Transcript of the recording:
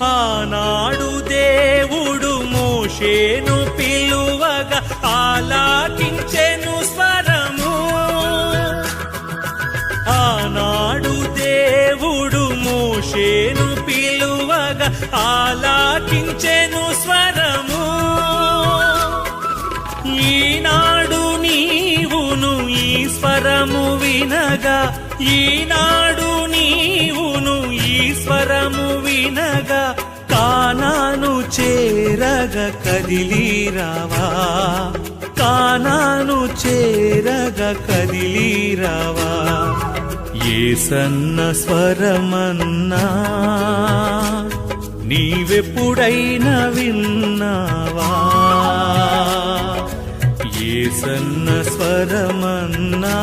ఆనాడు దేవుడు మోషేను పిలువగా ఆలాకించెను స్వరము. ఆనాడు దేవుడు మోషేను పిలువగా ఆలాకించెను స్వరము. ఈనాడు నీవును ఈ స్వరము వినగా, ఈనాడు నీవును ఈ స్వరము వినగా, కానాను చేరగ కదిలిరావా, కానాను చేరగ కదిలిరావా. యేసన్న స్వరమన్నా నీవెప్పుడైనా విన్నావా? యేసన్న స్వరమన్నా